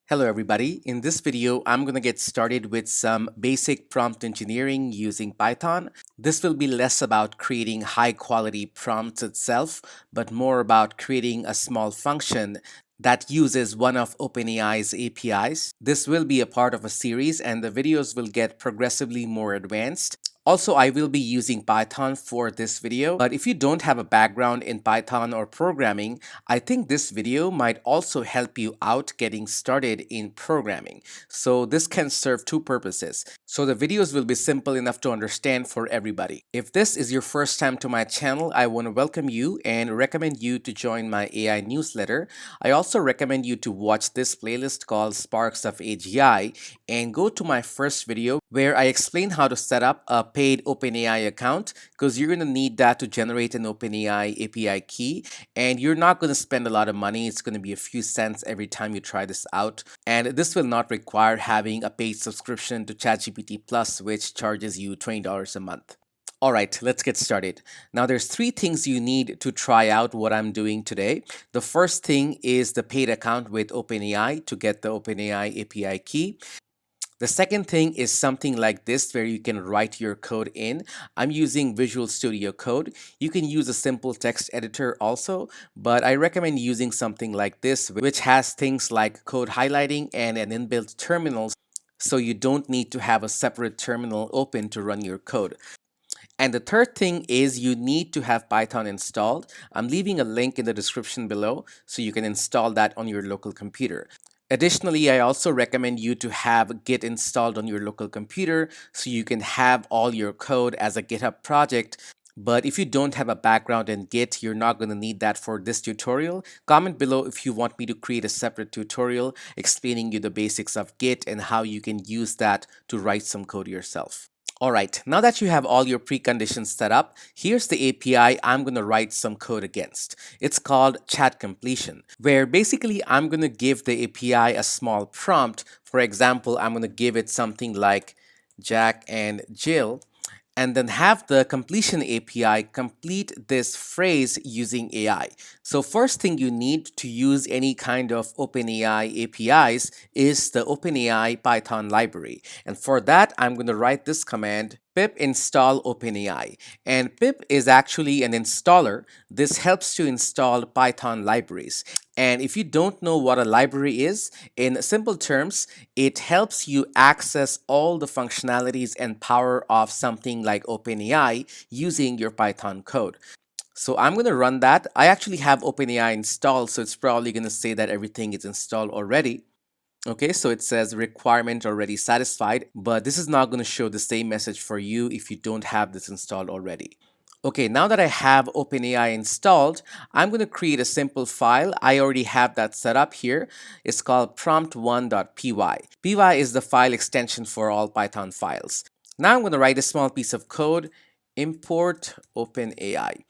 Hello everybody. In this video, I'm going to get started with some basic prompt engineering using Python. This will be less about creating high quality prompts itself, but more about creating a small function that uses one of OpenAI's APIs. This will be a part of a series and the videos will get progressively more advanced. Also, I will be using Python for this video, but if you don't have a background in Python or programming, I think this video might also help you out getting started in programming. So this can serve two purposes. So the videos will be simple enough to understand for everybody. If this is your first time to my channel, I want to welcome you and recommend you to join my AI newsletter. I also recommend you to watch this playlist called Sparks of AGI and go to my first video where I explain how to set up a paid OpenAI account because you're going to need that to generate an OpenAI API key, and you're not going to spend a lot of money. It's going to be a few cents every time you try this out, and this will not require having a paid subscription to ChatGPT Plus, which charges you $20 a month. All right, let's get started. Now, there's three things you need to try out what I'm doing today. The first thing is the paid account with OpenAI to get the OpenAI API key. The second thing is something like this where you can write your code in. I'm using Visual Studio Code. You can use a simple text editor also, but I recommend using something like this, which has things like code highlighting and an inbuilt terminal, so you don't need to have a separate terminal open to run your code. And the third thing is you need to have Python installed. I'm leaving a link in the description below so you can install that on your local computer. Additionally, I also recommend you to have Git installed on your local computer so you can have all your code as a GitHub project. But if you don't have a background in Git, you're not going to need that for this tutorial. Comment below if you want me to create a separate tutorial explaining you the basics of Git and how you can use that to write some code yourself. All right, now that you have all your preconditions set up, here's the API I'm going to write some code against. It's called chat completion, where basically I'm going to give the API a small prompt. For example, I'm going to give it something like Jack and Jill, and then have the completion API complete this phrase using AI. So first thing you need to use any kind of OpenAI APIs is the OpenAI Python library. And for that, I'm going to write this command pip install OpenAI. And pip is actually an installer. This helps to install Python libraries. And if you don't know what a library is, in simple terms, it helps you access all the functionalities and power of something like OpenAI using your Python code. So I'm going to run that. I actually have OpenAI installed, so it's probably going to say that everything is installed already. Okay, so it says requirement already satisfied, but this is not going to show the same message for you if you don't have this installed already. Okay, now that I have OpenAI installed, I'm going to create a simple file. I already have that set up here. It's called prompt1.py. Py is the file extension for all Python files. Now I'm going to write a small piece of code, import OpenAI.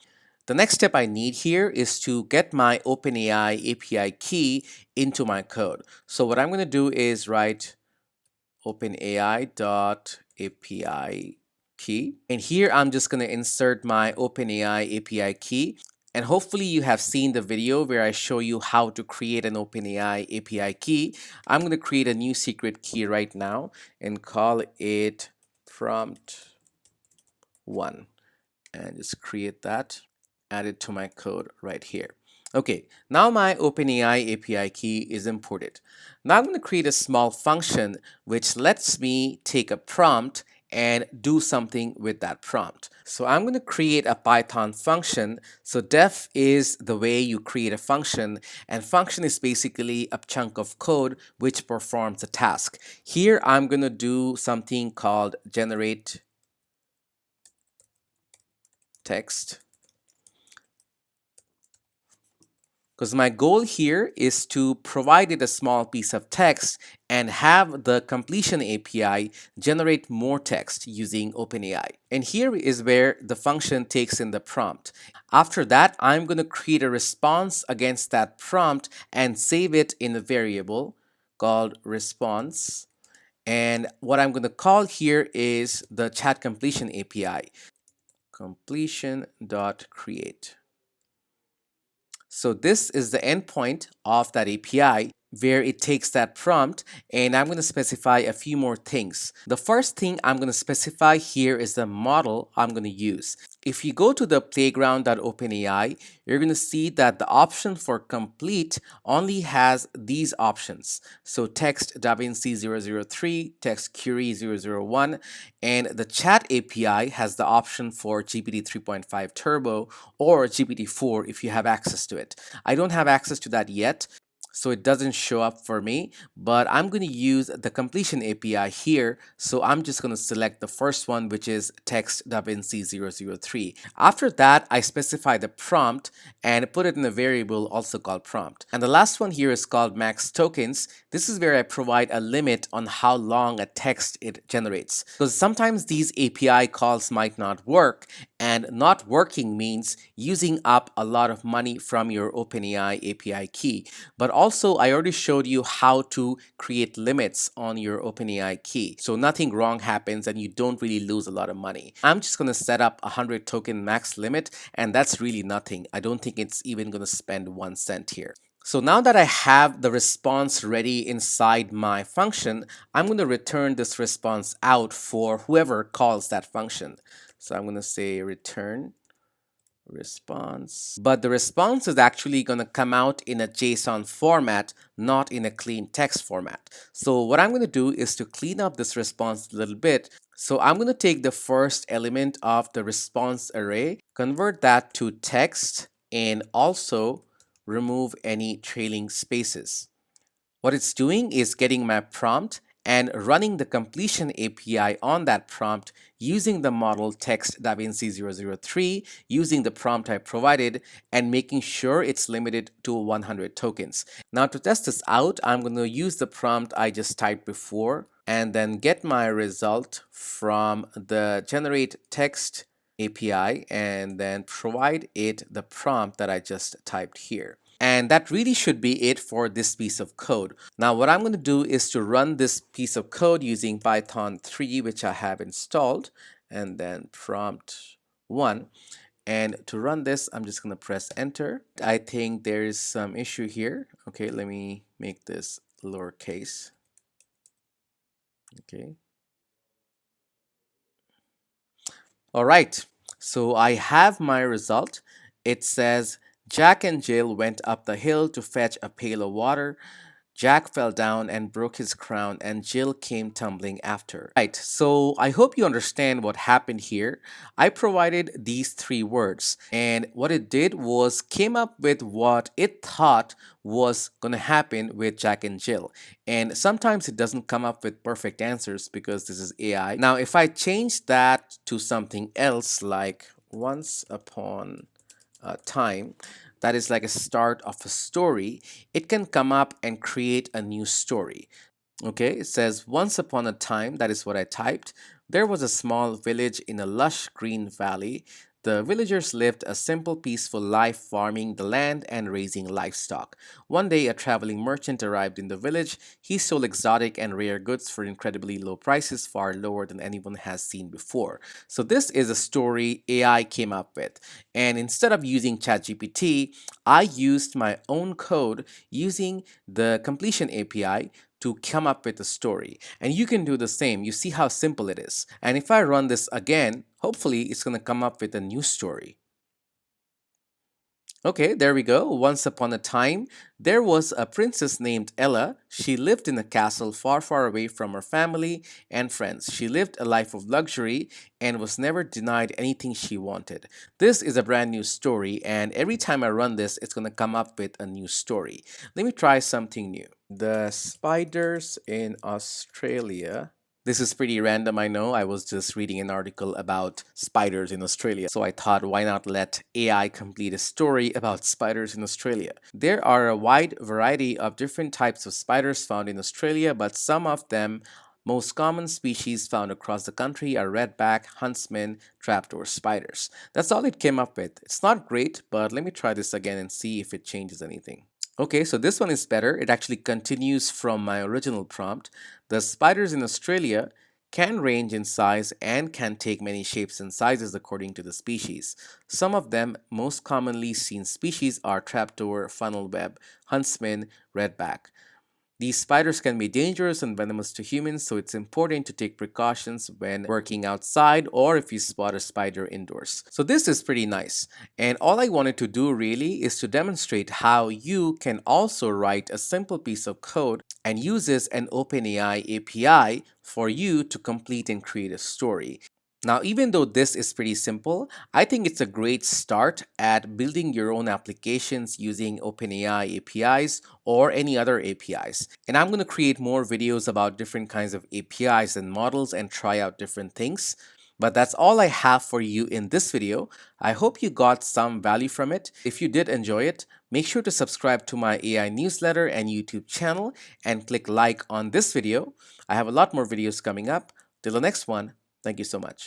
The next step I need here is to get my OpenAI API key into my code. So what I'm going to do is write OpenAI.API key. And here I'm just going to insert my OpenAI API key. And hopefully you have seen the video where I show you how to create an OpenAI API key. I'm going to create a new secret key right now and call it prompt1 and just create that, add it to my code right here. Okay, now my OpenAI API key is imported. Now I'm going to create a small function which lets me take a prompt and do something with that prompt. So I'm going to create a Python function. So def is the way you create a function, and function is basically a chunk of code which performs a task. Here I'm going to do something called generate text, because my goal here is to provide it a small piece of text and have the completion API generate more text using OpenAI. And here is where the function takes in the prompt. After that, I'm going to create a response against that prompt and save it in a variable called response. And what I'm going to call here is the chat completion API, completion.create. So this is the endpoint of that API. where it takes that prompt, and I'm going to specify a few more things. The first thing I'm going to specify here is the model I'm going to use. If you go to the playground.openai, you're going to see that the option for complete only has these options. So text DaVinci 003, text Curie 001, and the chat API has the option for GPT 3.5 Turbo or GPT-4 if you have access to it. I don't have access to that yet, so it doesn't show up for me, but I'm going to use the completion API here. So I'm just going to select the first one, which is text DaVinci 003. After that, I specify the prompt and put it in a variable also called prompt. And the last one here is called max tokens. This is where I provide a limit on how long a text it generates. Because sometimes these API calls might not work, and not working means using up a lot of money from your OpenAI API key. But also, I already showed you how to create limits on your OpenAI key. So nothing wrong happens and you don't really lose a lot of money. I'm just going to set up a 100 token max limit, and that's really nothing. I don't think it's even going to spend 1 cent here. So now that I have the response ready inside my function, I'm going to return this response out for whoever calls that function. So I'm going to say return response. But the response is actually going to come out in a JSON format, not in a clean text format. So what I'm going to do is to clean up this response a little bit. So I'm going to take the first element of the response array, convert that to text, and also remove any trailing spaces. What it's doing is getting my prompt and running the completion API on that prompt using the model text DaVinci 003, using the prompt I provided, and making sure it's limited to 100 tokens. Now to test this out, I'm going to use the prompt I just typed before and then get my result from the generate text API and then provide it the prompt that I just typed here. And that really should be it for this piece of code. Now, what I'm going to do is to run this piece of code using Python 3, which I have installed, and then prompt 1. And to run this, I'm just going to press enter. I think there is some issue here. Okay, let me make this lowercase. Okay. All right, so I have my result. It says Jack and Jill went up the hill to fetch a pail of water. Jack fell down and broke his crown, and Jill came tumbling after. Right, so I hope you understand what happened here. I provided these three words, and what it did was came up with what it thought was going to happen with Jack and Jill. And sometimes it doesn't come up with perfect answers because this is AI. Now, if I change that to something else like once upon time, that is like a start of a story, it can come up and create a new story. Okay, it says, once upon a time, that is what I typed, there was a small village in a lush green valley. The villagers lived a simple, peaceful life, farming the land and raising livestock. One day, a traveling merchant arrived in the village. He sold exotic and rare goods for incredibly low prices, far lower than anyone has seen before. So, this is a story AI came up with. And instead of using ChatGPT, I used my own code using the completion API to come up with a story. And you can do the same. You see how simple it is. And if I run this again, hopefully it's going to come up with a new story. Okay, there we go. Once upon a time, there was a princess named Ella. She lived in a castle far, far away from her family and friends. She lived a life of luxury and was never denied anything she wanted. This is a brand new story, and every time I run this, it's going to come up with a new story. Let me try something new. The spiders in Australia. This is pretty random, I know. I was just reading an article about spiders in Australia, so I thought why not let AI complete a story about spiders in Australia. There are a wide variety of different types of spiders found in Australia, but some of them most common species found across the country are redback, huntsman, trapdoor spiders. That's all it came up with. It's not great, but let me try this again and see if it changes anything. Okay, so this one is better. It actually continues from my original prompt. The spiders in Australia can range in size and can take many shapes and sizes according to the species. Some of them most commonly seen species are trapdoor, funnel web, huntsman, redback. These spiders can be dangerous and venomous to humans, so it's important to take precautions when working outside or if you spot a spider indoors. So this is pretty nice. And all I wanted to do really is to demonstrate how you can also write a simple piece of code and uses an OpenAI API for you to complete and create a story. Now, even though this is pretty simple, I think it's a great start at building your own applications using OpenAI APIs or any other APIs. And I'm going to create more videos about different kinds of APIs and models and try out different things. But that's all I have for you in this video. I hope you got some value from it. If you did enjoy it, make sure to subscribe to my AI newsletter and YouTube channel and click like on this video. I have a lot more videos coming up. Till the next one, thank you so much.